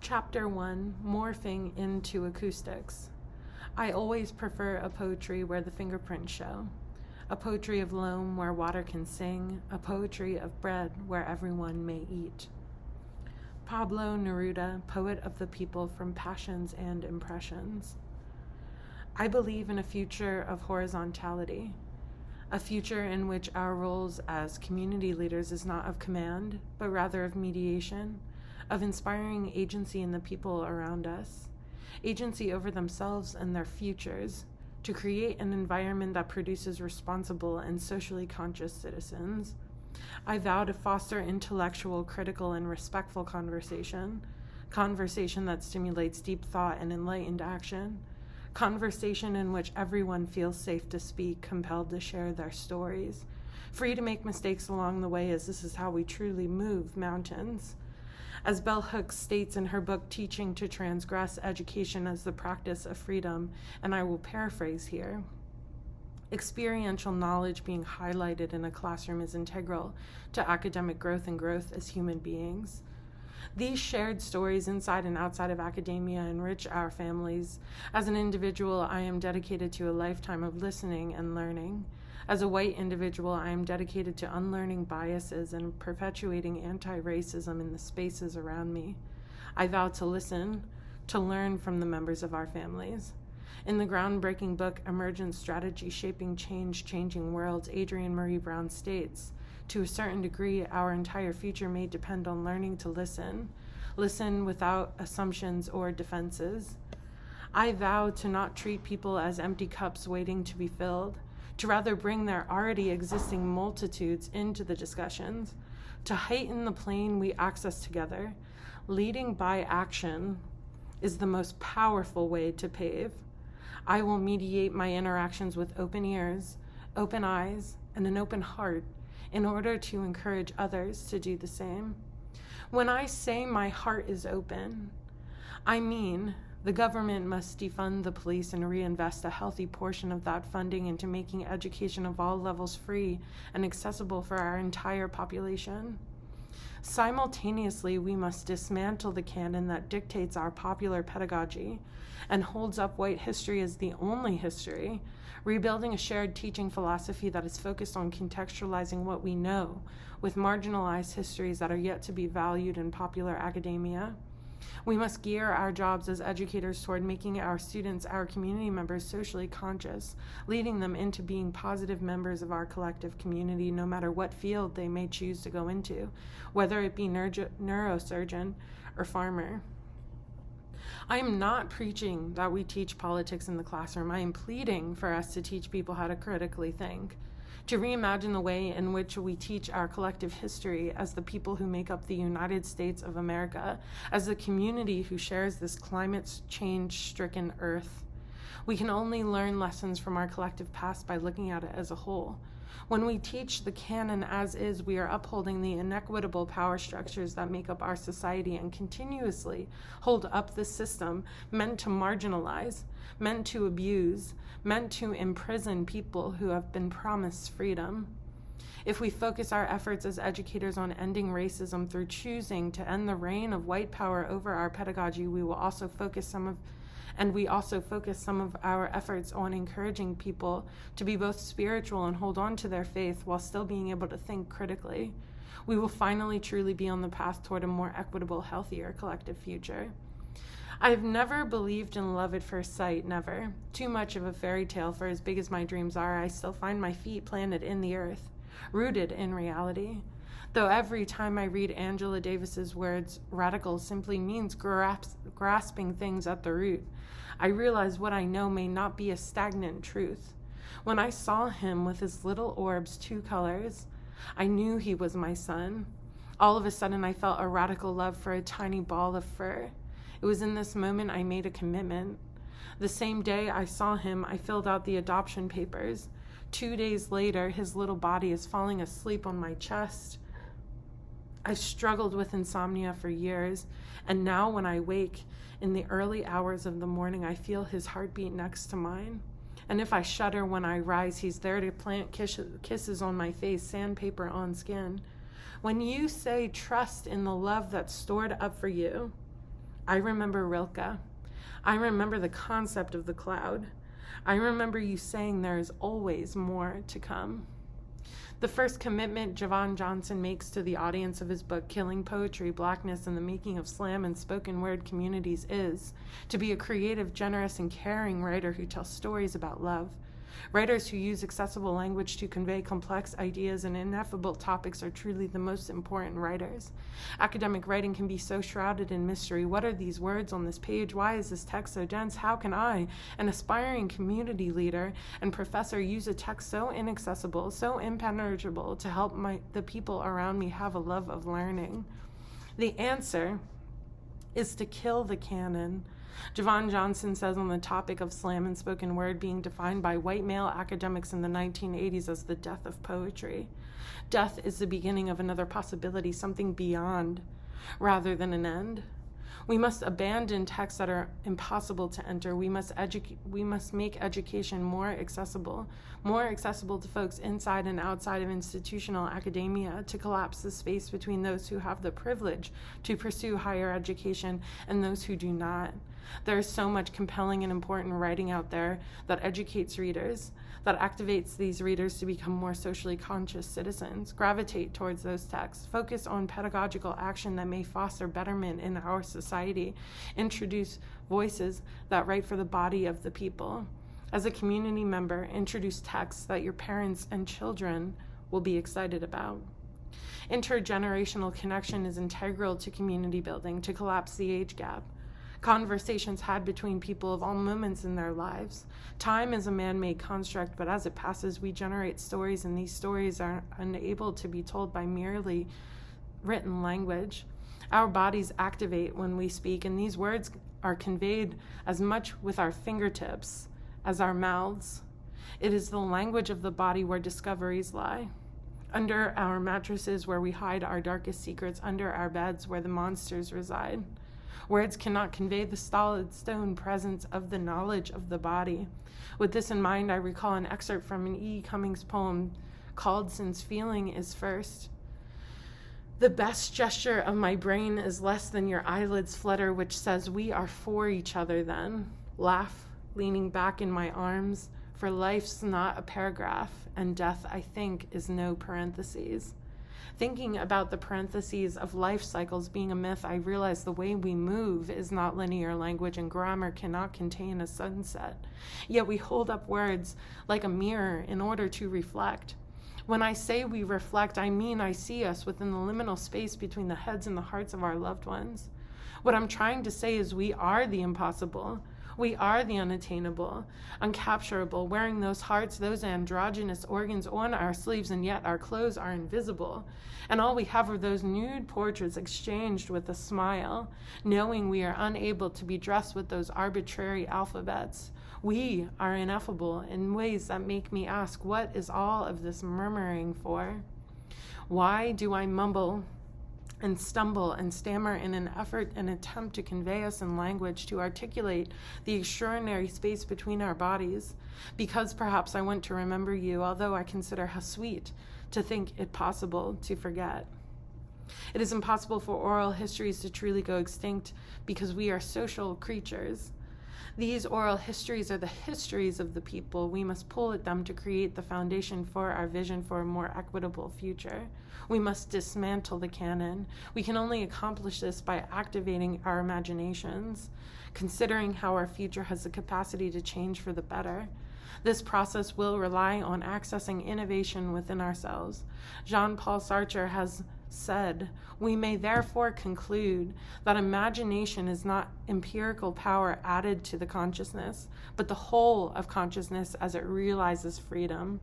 Chapter 1, Morphing into Acoustics. I always prefer a poetry where the fingerprints show. A poetry of loam where water can sing. A poetry of bread where everyone may eat. Pablo Neruda, poet of the people from Passions and Impressions. I believe in a future of horizontality, a future in which our roles as community leaders is not of command, but rather of mediation, of inspiring agency in the people around us, agency over themselves and their futures, to create an environment that produces responsible and socially conscious citizens. I vow to foster intellectual, critical, and respectful conversation that stimulates deep thought and enlightened action, conversation in which everyone feels safe to speak, compelled to share their stories, free to make mistakes along the way, as this is how we truly move mountains. As Bell Hooks states in her book, Teaching to Transgress, Education as the Practice of Freedom, and I will paraphrase here, experiential knowledge being highlighted in a classroom is integral to academic growth and growth as human beings. These shared stories inside and outside of academia enrich our families. As an individual, I am dedicated to a lifetime of listening and learning. As a white individual, I am dedicated to unlearning biases and perpetuating anti-racism in the spaces around me. I vow to listen, to learn from the members of our families. In the groundbreaking book, Emergent Strategy Shaping Change, Changing Worlds, Adrienne Marie Brown states, to a certain degree, our entire future may depend on learning to listen without assumptions or defenses. I vow to not treat people as empty cups waiting to be filled, to rather bring their already existing multitudes into the discussions, to heighten the plane we access together. Leading by action is the most powerful way to pave. I will mediate my interactions with open ears, open eyes, and an open heart in order to encourage others to do the same. When I say my heart is open, I mean the government must defund the police and reinvest a healthy portion of that funding into making education of all levels free and accessible for our entire population. Simultaneously, we must dismantle the canon that dictates our popular pedagogy and holds up white history as the only history, rebuilding a shared teaching philosophy that is focused on contextualizing what we know with marginalized histories that are yet to be valued in popular academia. We must gear our jobs as educators toward making our students, our community members, socially conscious, leading them into being positive members of our collective community, no matter what field they may choose to go into, whether it be neurosurgeon or farmer. I am not preaching that we teach politics in the classroom. I am pleading for us to teach people how to critically think, to reimagine the way in which we teach our collective history as the people who make up the United States of America, as the community who shares this climate change-stricken earth. We can only learn lessons from our collective past by looking at it as a whole. When we teach the canon as is, we are upholding the inequitable power structures that make up our society and continuously hold up the system meant to marginalize, meant to abuse, meant to imprison people who have been promised freedom. If we focus our efforts as educators on ending racism through choosing to end the reign of white power over our pedagogy, we also focus some of our efforts on encouraging people to be both spiritual and hold on to their faith while still being able to think critically. We will finally truly be on the path toward a more equitable, healthier collective future. I've never believed in love at first sight, never. Too much of a fairy tale, for as big as my dreams are, I still find my feet planted in the earth, rooted in reality. Though every time I read Angela Davis's words, radical simply means grasping things at the root, I realize what I know may not be a stagnant truth. When I saw him with his little orbs, 2 colors, I knew he was my son. All of a sudden, I felt a radical love for a tiny ball of fur. It was in this moment I made a commitment. The same day I saw him, I filled out the adoption papers. 2 days later, his little body is falling asleep on my chest. I struggled with insomnia for years, and now when I wake in the early hours of the morning, I feel his heartbeat next to mine. And if I shudder when I rise, he's there to plant kisses on my face, sandpaper on skin. When you say trust in the love that's stored up for you, I remember Rilke. I remember the concept of the cloud. I remember you saying there is always more to come. The first commitment Javon Johnson makes to the audience of his book, Killing Poetry, Blackness, and the Making of Slam and Spoken Word Communities, is to be a creative, generous, and caring writer who tells stories about love. Writers who use accessible language to convey complex ideas and ineffable topics are truly the most important writers. Academic writing can be so shrouded in mystery. What are these words on this page? Why is this text so dense? How can I, an aspiring community leader and professor, use a text so inaccessible, so impenetrable to help the people around me have a love of learning? The answer is to kill the canon. Javon Johnson says on the topic of slam and spoken word being defined by white male academics in the 1980s as the death of poetry. Death is the beginning of another possibility, something beyond, rather than an end. We must abandon texts that are impossible to enter. We must make education more accessible to folks inside and outside of institutional academia, to collapse the space between those who have the privilege to pursue higher education and those who do not. There is so much compelling and important writing out there that educates readers, that activates these readers to become more socially conscious citizens, gravitate towards those texts, focus on pedagogical action that may foster betterment in our society, introduce voices that write for the body of the people. As a community member, introduce texts that your parents and children will be excited about. Intergenerational connection is integral to community building, to collapse the age gap. Conversations had between people of all moments in their lives. Time is a man-made construct, but as it passes, we generate stories, and these stories are unable to be told by merely written language. Our bodies activate when we speak, and these words are conveyed as much with our fingertips as our mouths. It is the language of the body where discoveries lie. Under our mattresses where we hide our darkest secrets, under our beds where the monsters reside. Words cannot convey the solid stone presence of the knowledge of the body. With this in mind, I recall an excerpt from an E. Cummings poem called Since Feeling is First. The best gesture of my brain is less than your eyelids flutter, which says we are for each other then. Laugh, leaning back in my arms, for life's not a paragraph, and death, I think, is no parentheses. Thinking about the parentheses of life cycles being a myth, I realize the way we move is not linear language, and grammar cannot contain a sunset. Yet we hold up words like a mirror in order to reflect. When I say we reflect, I mean I see us within the liminal space between the heads and the hearts of our loved ones. What I'm trying to say is we are the impossible. We are the unattainable, uncapturable, wearing those hearts, those androgynous organs on our sleeves, and yet our clothes are invisible. And all we have are those nude portraits exchanged with a smile, knowing we are unable to be dressed with those arbitrary alphabets. We are ineffable in ways that make me ask, what is all of this murmuring for? Why do I mumble and stumble and stammer in an effort and attempt to convey us in language, to articulate the extraordinary space between our bodies? Because perhaps I want to remember you, although I consider how sweet to think it possible to forget. It is impossible for oral histories to truly go extinct because we are social creatures. These oral histories are the histories of the people. We must pull at them to create the foundation for our vision for a more equitable future. We must dismantle the canon. We can only accomplish this by activating our imaginations, considering how our future has the capacity to change for the better. This process will rely on accessing innovation within ourselves. Jean-Paul Sartre has said, we may therefore conclude that imagination is not empirical power added to the consciousness, but the whole of consciousness as it realizes freedom.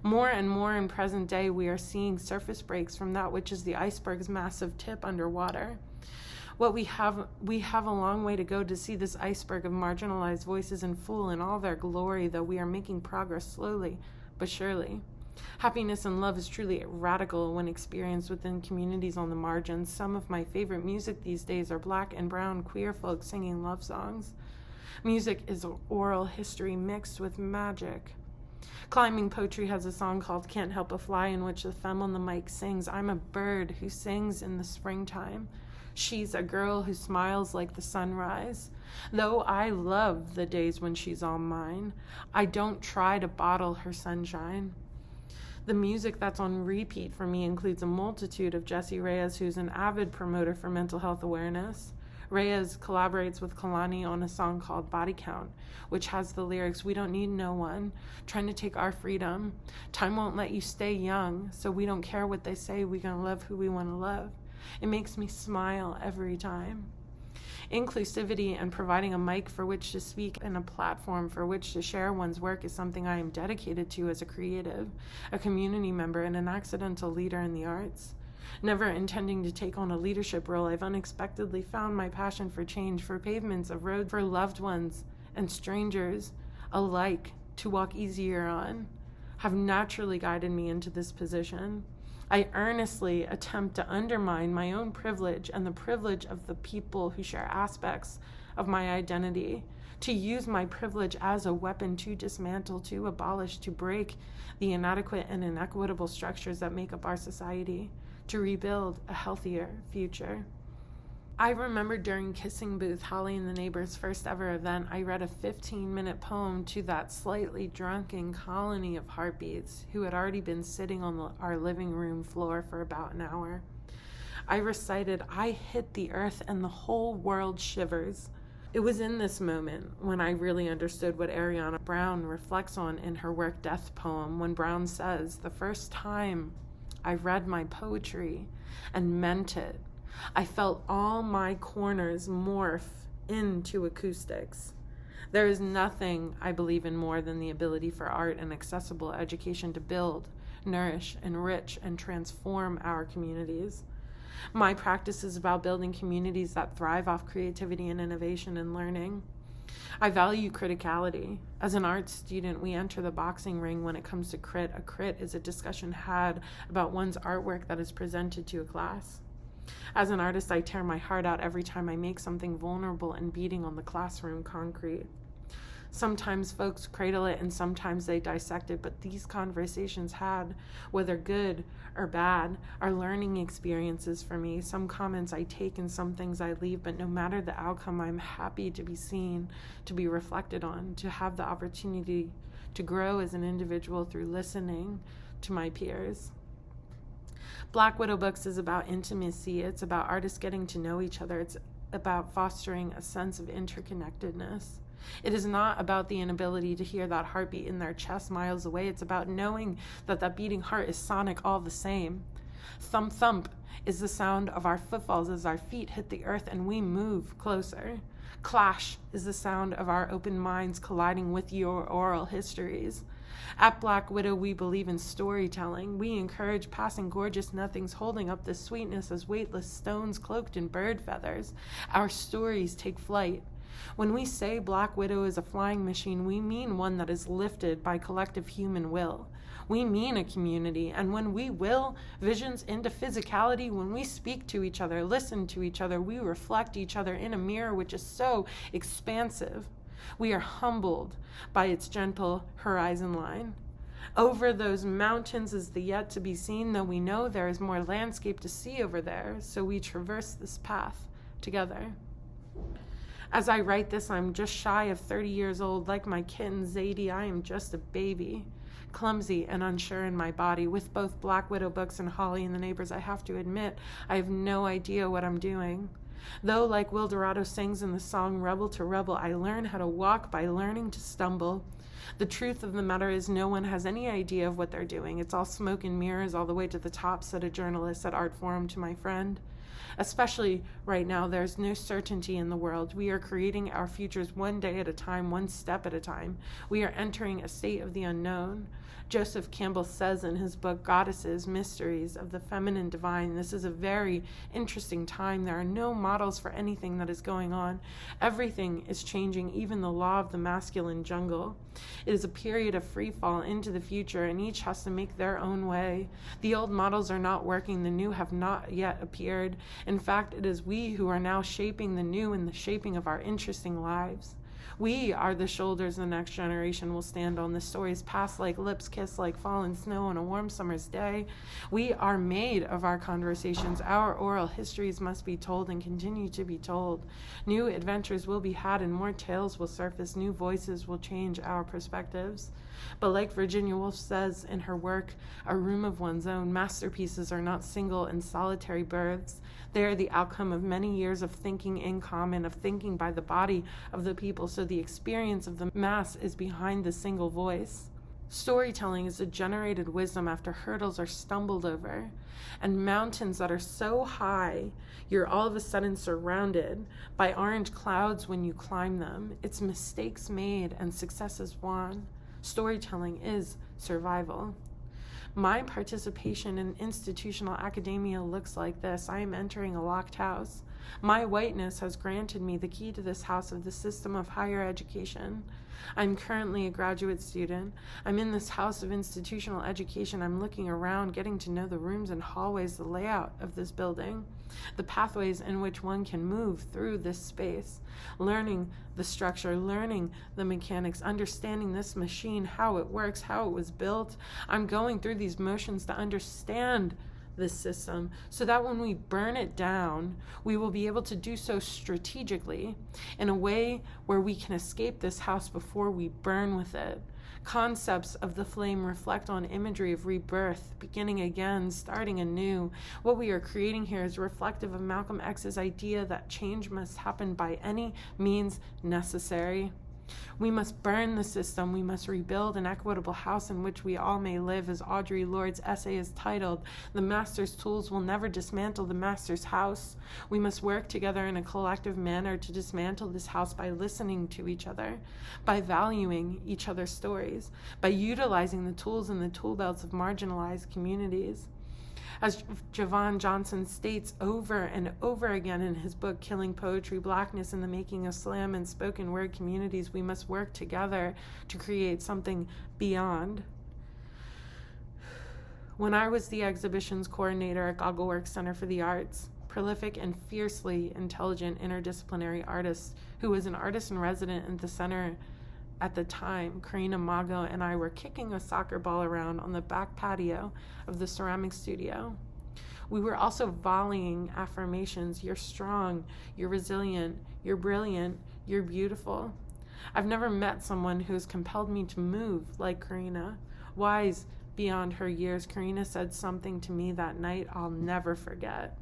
More and more in present day, we are seeing surface breaks from that which is the iceberg's massive tip underwater. We have a long way to go to see this iceberg of marginalized voices in full in all their glory, though we are making progress slowly but surely. Happiness and love is truly radical when experienced within communities on the margins. Some of my favorite music these days are black and brown queer folk singing love songs. Music is oral history mixed with magic. Climbing Poetry has a song called Can't Help a Fly, in which the femme on the mic sings, I'm a bird who sings in the springtime. She's a girl who smiles like the sunrise. Though I love the days when she's all mine, I don't try to bottle her sunshine. The music that's on repeat for me includes a multitude of Jessie Reyes, who's an avid promoter for mental health awareness. Reyes collaborates with Kalani on a song called Body Count, which has the lyrics, "We don't need no one, trying to take our freedom. Time won't let you stay young, so we don't care what they say, we gonna love who we wanna love." It makes me smile every time. Inclusivity and providing a mic for which to speak and a platform for which to share one's work is something I am dedicated to as a creative, a community member, and an accidental leader in the arts. Never intending to take on a leadership role, I've unexpectedly found my passion for change, for pavements of road for loved ones and strangers alike to walk easier on, have naturally guided me into this position. I earnestly attempt to undermine my own privilege and the privilege of the people who share aspects of my identity, to use my privilege as a weapon to dismantle, to abolish, to break the inadequate and inequitable structures that make up our society, to rebuild a healthier future. I remember during Kissing Booth, Holly and the Neighbors' first ever event, I read a 15-minute poem to that slightly drunken colony of heartbeats who had already been sitting on our living room floor for about an hour. I recited, "I hit the earth and the whole world shivers." It was in this moment when I really understood what Ariana Brown reflects on in her work Death Poem, when Brown says, "The first time I read my poetry and meant it, I felt all my corners morph into acoustics." There is nothing I believe in more than the ability for art and accessible education to build, nourish, enrich, and transform our communities. My practice is about building communities that thrive off creativity and innovation and learning. I value criticality. As an art student, we enter the boxing ring when it comes to crit. A crit is a discussion had about one's artwork that is presented to a class. As an artist, I tear my heart out every time I make something vulnerable and beating on the classroom concrete. Sometimes folks cradle it and sometimes they dissect it, but these conversations had, whether good or bad, are learning experiences for me. Some comments I take and some things I leave, but no matter the outcome, I'm happy to be seen, to be reflected on, to have the opportunity to grow as an individual through listening to my peers. Black Widow Books is about intimacy. It's about artists getting to know each other. It's about fostering a sense of interconnectedness. It is not about the inability to hear that heartbeat in their chest miles away. It's about knowing that that beating heart is sonic all the same. Thump thump is the sound of our footfalls as our feet hit the earth and we move closer. Clash is the sound of our open minds colliding with your oral histories. At Black Widow, we believe in storytelling. We encourage passing gorgeous nothings, holding up the sweetness as weightless stones cloaked in bird feathers. Our stories take flight. When we say Black Widow is a flying machine, we mean one that is lifted by collective human will. We mean a community, and when we will visions into physicality, when we speak to each other, listen to each other, we reflect each other in a mirror which is so expansive. We are humbled by its gentle horizon line. Over those mountains is the yet to be seen, though we know there is more landscape to see over there, so we traverse this path together. As I write this, I'm just shy of 30 years old. Like my kitten Zadie, I am just a baby, clumsy and unsure in my body. With both Black Widow Books and Holly and the Neighbors, I have to admit, I have no idea what I'm doing. Though, like Will Dorado sings in the song Rebel to Rebel, I learn how to walk by learning to stumble. The truth of the matter is no one has any idea of what they're doing. It's all smoke and mirrors all the way to the top, said a journalist at Art Forum to my friend. Especially right now, there's no certainty in the world. We are creating our futures one day at a time, one step at a time. We are entering a state of the unknown. Joseph Campbell says in his book, Goddesses, Mysteries of the Feminine Divine, this is a very interesting time. There are no models for anything that is going on. Everything is changing, even the law of the masculine jungle. It is a period of free fall into the future, and each has to make their own way. The old models are not working. The new have not yet appeared. In fact, it is we who are now shaping the new in the shaping of our interesting lives. We are the shoulders the next generation will stand on. The stories pass like lips kiss like fallen snow on a warm summer's day. We are made of our conversations. Our oral histories must be told and continue to be told. New adventures will be had and more tales will surface. New voices will change our perspectives. But like Virginia Woolf says in her work, A Room of One's Own, masterpieces are not single and solitary births. They are the outcome of many years of thinking in common, of thinking by the body of the people, so the experience of the mass is behind the single voice. Storytelling is a generated wisdom after hurdles are stumbled over, and mountains that are so high, you're all of a sudden surrounded by orange clouds when you climb them. It's mistakes made and successes won. Storytelling is survival. My participation in institutional academia looks like this. I am entering a locked house. My whiteness has granted me the key to this house of the system of higher education. I'm currently a graduate student. I'm in this house of institutional education. I'm looking around, getting to know the rooms and hallways, the layout of this building, the pathways in which one can move through this space, learning the structure, learning the mechanics, understanding this machine, how it works, how it was built. I'm going through these motions to understand this system so that when we burn it down, we will be able to do so strategically in a way where we can escape this house before we burn with it. Concepts of the flame reflect on imagery of rebirth, beginning again, starting anew. What we are creating here is reflective of Malcolm X's idea that change must happen by any means necessary. We must burn the system. We must rebuild an equitable house in which we all may live, as Audre Lorde's essay is titled. The master's tools will never dismantle the master's house. We must work together in a collective manner to dismantle this house by listening to each other, by valuing each other's stories, by utilizing the tools in the tool belts of marginalized communities. As Javon Johnson states over and over again in his book, Killing Poetry, Blackness in the Making of Slam and Spoken Word Communities, we must work together to create something beyond. When I was the exhibitions coordinator at Goggleworks Center for the Arts, prolific and fiercely intelligent interdisciplinary artist who was an artist in residence at the center at the time, Karina Mago and I were kicking a soccer ball around on the back patio of the ceramic studio. We were also volleying affirmations. You're strong, you're resilient, you're brilliant, you're beautiful. I've never met someone who has compelled me to move like Karina. Wise beyond her years, Karina said something to me that night I'll never forget.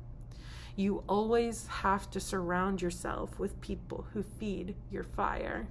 You always have to surround yourself with people who feed your fire.